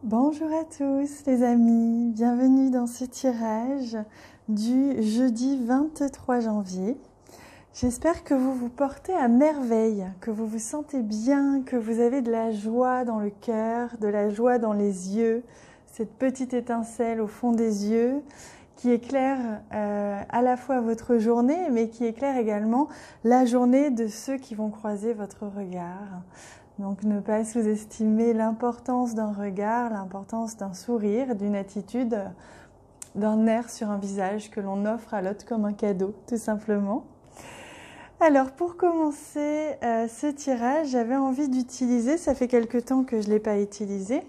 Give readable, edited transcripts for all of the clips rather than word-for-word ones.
Bonjour à tous les amis, bienvenue dans ce tirage du jeudi 23 janvier. J'espère que vous vous portez à merveille, que vous vous sentez bien, que vous avez de la joie dans le cœur, de la joie dans les yeux, cette petite étincelle au fond des yeux qui éclaire à la fois votre journée mais qui éclaire également la journée de ceux qui vont croiser votre regard. Donc ne pas sous-estimer l'importance d'un regard, l'importance d'un sourire, d'une attitude, d'un air sur un visage que l'on offre à l'autre comme un cadeau, tout simplement. Alors pour commencer ce tirage, j'avais envie d'utiliser, ça fait quelque temps que je ne l'ai pas utilisé,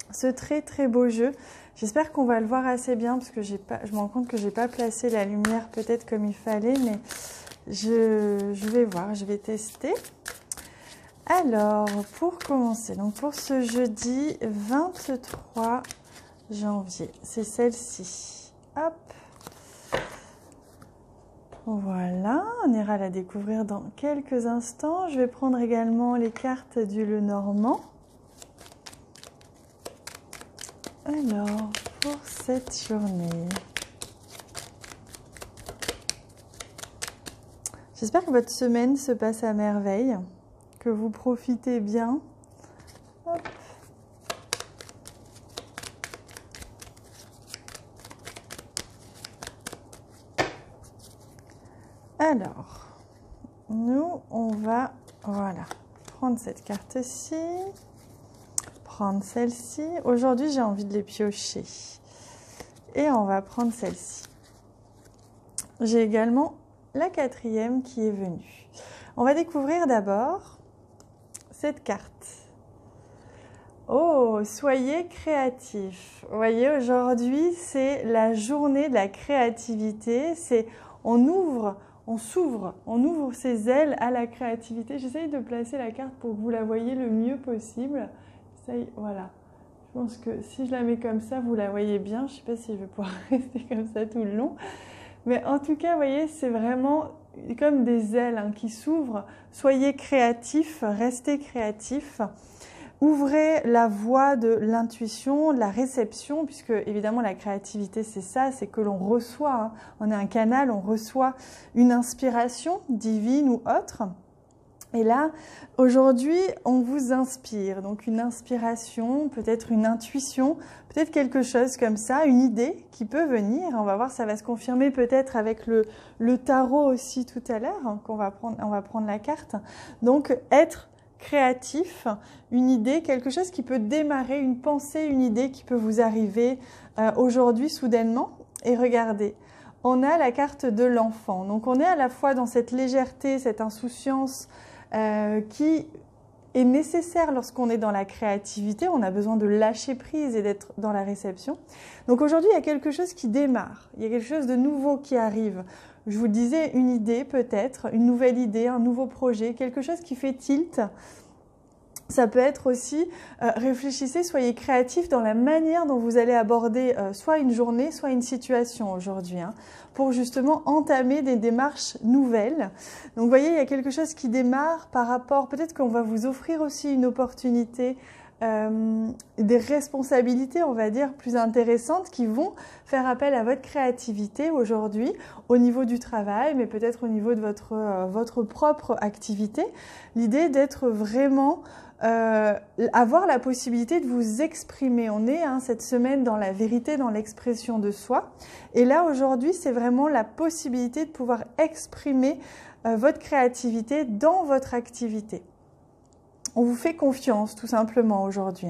ce très beau jeu. J'espère qu'on va le voir assez bien parce que je me rends compte que je n'ai pas placé la lumière peut-être comme il fallait, mais je vais voir, je vais tester. Alors, pour commencer, donc pour ce jeudi 23 janvier, c'est celle-ci. Hop. Voilà, on ira la découvrir dans quelques instants. Je vais prendre également les cartes du Lenormand. Alors, pour cette journée, j'espère que votre semaine se passe à merveille. Que vous profitez bien. Hop. Alors, nous, on va, voilà, prendre cette carte-ci, prendre celle-ci. Aujourd'hui, j'ai envie de les piocher. Et on va prendre celle-ci. J'ai également la quatrième qui est venue. On va découvrir d'abord cette carte. Oh, soyez créatifs. Vous voyez, aujourd'hui, c'est la journée de la créativité. C'est on s'ouvre ses ailes à la créativité. J'essaye de placer la carte pour que vous la voyez le mieux possible. Voilà. Je pense que si je la mets comme ça, vous la voyez bien. Je ne sais pas si je vais pouvoir rester comme ça tout le long. Mais en tout cas, vous voyez, c'est vraiment comme des ailes qui s'ouvrent. Soyez créatifs, restez créatifs. Ouvrez la voie de l'intuition, de la réception, puisque évidemment la créativité c'est ça, c'est que l'on reçoit, on est un canal, on reçoit une inspiration divine ou autre. Et là, aujourd'hui, on vous inspire. Donc une inspiration, peut-être une intuition, peut-être quelque chose comme ça, une idée qui peut venir. On va voir, ça va se confirmer peut-être avec le tarot aussi tout à l'heure, on va prendre la carte. Donc être créatif, une idée, quelque chose qui peut démarrer, une pensée, une idée qui peut vous arriver aujourd'hui soudainement. Et regardez, on a la carte de l'enfant. Donc on est à la fois dans cette légèreté, cette insouciance, qui est nécessaire lorsqu'on est dans la créativité. On a besoin de lâcher prise et d'être dans la réception. Donc aujourd'hui, il y a quelque chose qui démarre, il y a quelque chose de nouveau qui arrive. Je vous le disais, une idée peut-être, une nouvelle idée, un nouveau projet, quelque chose qui fait tilt. Ça peut être aussi, réfléchissez, soyez créatifs dans la manière dont vous allez aborder soit une journée, soit une situation aujourd'hui, pour justement entamer des démarches nouvelles. Donc vous voyez, il y a quelque chose qui démarre par rapport, peut-être qu'on va vous offrir aussi une opportunité, des responsabilités, on va dire, plus intéressantes qui vont faire appel à votre créativité aujourd'hui au niveau du travail, mais peut-être au niveau de votre propre activité. L'idée d'être vraiment avoir la possibilité de vous exprimer. On est cette semaine dans la vérité, dans l'expression de soi. Et là, aujourd'hui, c'est vraiment la possibilité de pouvoir exprimer votre créativité dans votre activité. On vous fait confiance, tout simplement, aujourd'hui.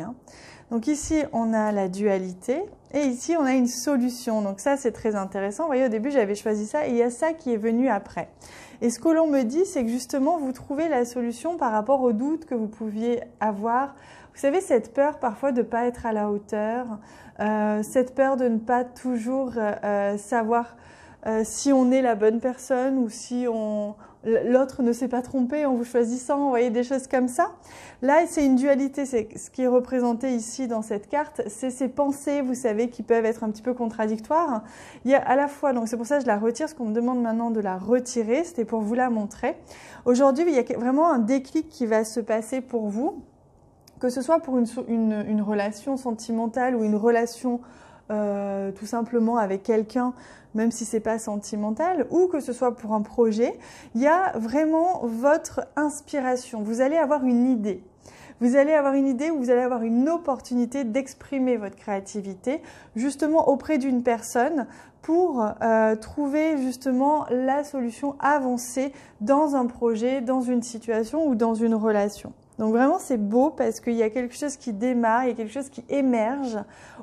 Donc ici, on a la dualité et ici, on a une solution. Donc ça, c'est très intéressant. Vous voyez, au début, j'avais choisi ça et il y a ça qui est venu après. Et ce que l'on me dit, c'est que justement, vous trouvez la solution par rapport aux doutes que vous pouviez avoir. Vous savez, cette peur parfois de ne pas être à la hauteur, cette peur de ne pas toujours savoir si on est la bonne personne ou si l'autre ne s'est pas trompé en vous choisissant, vous voyez, des choses comme ça. Là, c'est une dualité, c'est ce qui est représenté ici dans cette carte, c'est ces pensées, vous savez, qui peuvent être un petit peu contradictoires. Il y a à la fois, donc c'est pour ça que je la retire, parce qu'on me demande maintenant de la retirer, c'était pour vous la montrer. Aujourd'hui, il y a vraiment un déclic qui va se passer pour vous. que ce soit pour une relation sentimentale ou une relation tout simplement avec quelqu'un, même si c'est pas sentimental, ou que ce soit pour un projet, il y a vraiment votre inspiration. Vous allez avoir une idée. Vous allez avoir une idée ou vous allez avoir une opportunité d'exprimer votre créativité justement auprès d'une personne pour trouver justement la solution avancée dans un projet, dans une situation ou dans une relation. Donc vraiment c'est beau parce qu'il y a quelque chose qui démarre, il y a quelque chose qui émerge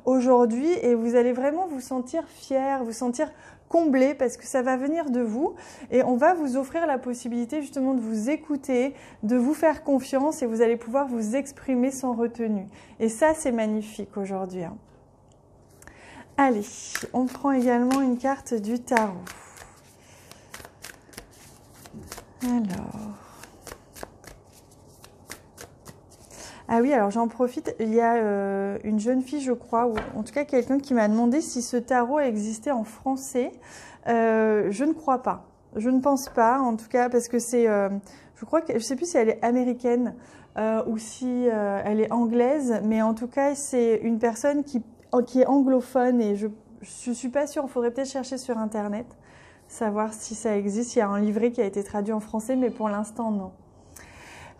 aujourd'hui et vous allez vraiment vous sentir fier, vous sentir comblé parce que ça va venir de vous et on va vous offrir la possibilité justement de vous écouter, de vous faire confiance et vous allez pouvoir vous exprimer sans retenue. Et ça c'est magnifique aujourd'hui. Allez, on prend également une carte du tarot. Alors... Ah oui, alors j'en profite, il y a une jeune fille, je crois, ou en tout cas quelqu'un qui m'a demandé si ce tarot existait en français. Je ne crois pas, je ne pense pas, en tout cas, parce que c'est, je crois que, je ne sais plus si elle est américaine ou si elle est anglaise, mais en tout cas, c'est une personne qui est anglophone et je ne suis pas sûre, il faudrait peut-être chercher sur Internet, savoir si ça existe. Il y a un livret qui a été traduit en français, mais pour l'instant, non.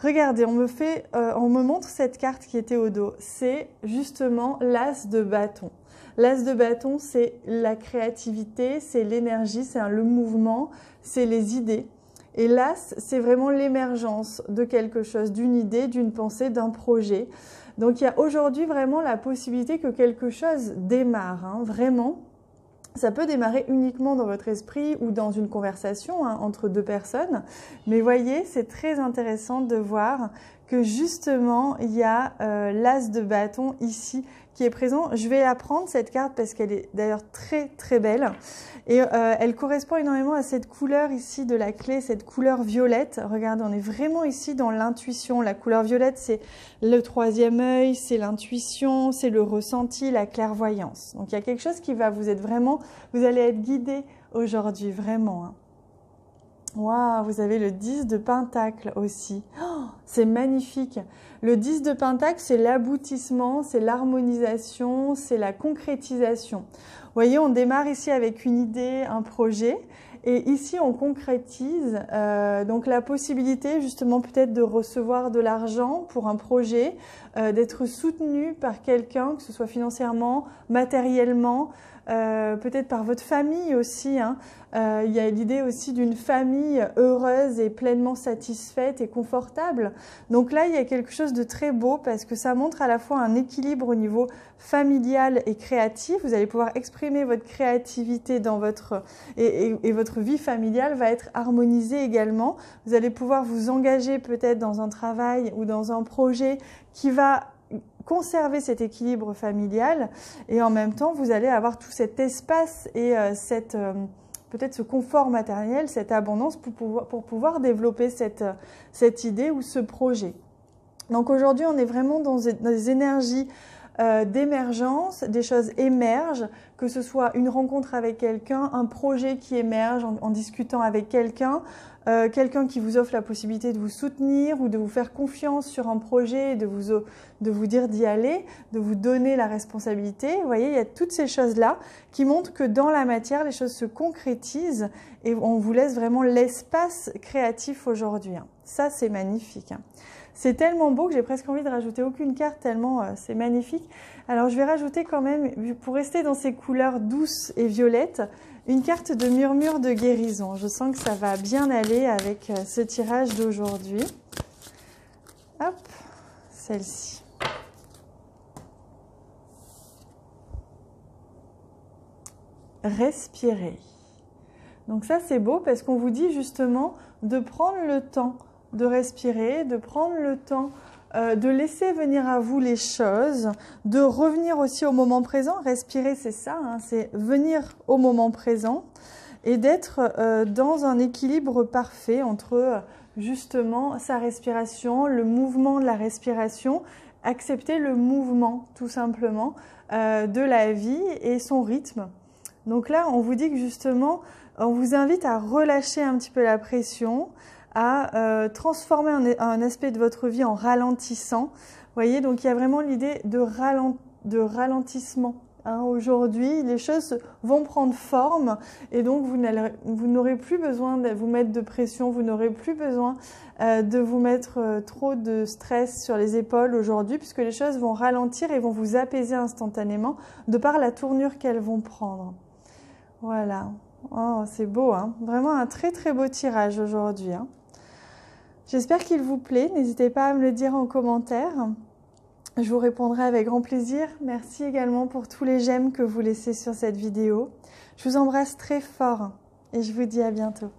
Regardez, on me montre cette carte qui était au dos. C'est justement l'as de bâton. L'as de bâton, c'est la créativité, c'est l'énergie, c'est le mouvement, c'est les idées. Et l'as, c'est vraiment l'émergence de quelque chose, d'une idée, d'une pensée, d'un projet. Donc il y a aujourd'hui vraiment la possibilité que quelque chose démarre, hein, vraiment. Ça peut démarrer uniquement dans votre esprit ou dans une conversation hein, entre deux personnes. Mais voyez, c'est très intéressant de voir que justement, il y a l'as de bâton ici qui est présent. Je vais la prendre, cette carte, parce qu'elle est d'ailleurs très très belle. Et elle correspond énormément à cette couleur ici de la clé, cette couleur violette. Regardez, on est vraiment ici dans l'intuition. La couleur violette, c'est le troisième œil, c'est l'intuition, c'est le ressenti, la clairvoyance. Donc il y a quelque chose qui va vous être vraiment, vous allez être guidé aujourd'hui, vraiment. Hein. Waouh, vous avez le 10 de Pentacle aussi. Oh, c'est magnifique. Le 10 de Pentacle, c'est l'aboutissement, c'est l'harmonisation, c'est la concrétisation. Vous voyez, on démarre ici avec une idée, un projet. Et ici, on concrétise donc la possibilité justement peut-être de recevoir de l'argent pour un projet, d'être soutenu par quelqu'un, que ce soit financièrement, matériellement, peut-être par votre famille aussi. Hein. Il y a l'idée aussi d'une famille heureuse et pleinement satisfaite et confortable. Donc là, il y a quelque chose de très beau parce que ça montre à la fois un équilibre au niveau familial et créatif. Vous allez pouvoir exprimer votre créativité dans votre et votre vie familiale va être harmonisée également. Vous allez pouvoir vous engager peut-être dans un travail ou dans un projet qui va conserver cet équilibre familial et en même temps vous allez avoir tout cet espace et peut-être ce confort matériel, cette abondance pour pouvoir développer cette idée ou ce projet. Donc aujourd'hui on est vraiment dans des énergies d'émergence, des choses émergent, que ce soit une rencontre avec quelqu'un, un projet qui émerge en discutant avec quelqu'un, quelqu'un qui vous offre la possibilité de vous soutenir ou de vous faire confiance sur un projet, de vous dire d'y aller, de vous donner la responsabilité. Vous voyez, il y a toutes ces choses-là qui montrent que dans la matière, les choses se concrétisent et on vous laisse vraiment l'espace créatif aujourd'hui. Ça, c'est magnifique. C'est tellement beau que j'ai presque envie de rajouter aucune carte tellement c'est magnifique. Alors je vais rajouter quand même, pour rester dans ces couleurs douces et violettes, une carte de murmure de guérison. Je sens que ça va bien aller avec ce tirage d'aujourd'hui. Hop, celle-ci. Respirer. Donc ça c'est beau parce qu'on vous dit justement de prendre le temps de respirer, de prendre le temps de laisser venir à vous les choses, de revenir aussi au moment présent. Respirer, c'est ça, hein, c'est venir au moment présent et d'être dans un équilibre parfait entre justement sa respiration, le mouvement de la respiration, accepter le mouvement tout simplement de la vie et son rythme. Donc là, on vous dit que justement, on vous invite à relâcher un petit peu la pression, à transformer un aspect de votre vie en ralentissant voyez, donc il y a vraiment l'idée de ralentissement. Hein, aujourd'hui, les choses vont prendre forme et donc vous n'aurez plus besoin de vous mettre de pression, vous n'aurez plus besoin de vous mettre trop de stress sur les épaules aujourd'hui puisque les choses vont ralentir et vont vous apaiser instantanément de par la tournure qu'elles vont prendre. Voilà. Oh, c'est beau, hein. Vraiment un très très beau tirage aujourd'hui. Hein. J'espère qu'il vous plaît. N'hésitez pas à me le dire en commentaire. Je vous répondrai avec grand plaisir. Merci également pour tous les j'aime que vous laissez sur cette vidéo. Je vous embrasse très fort et je vous dis à bientôt.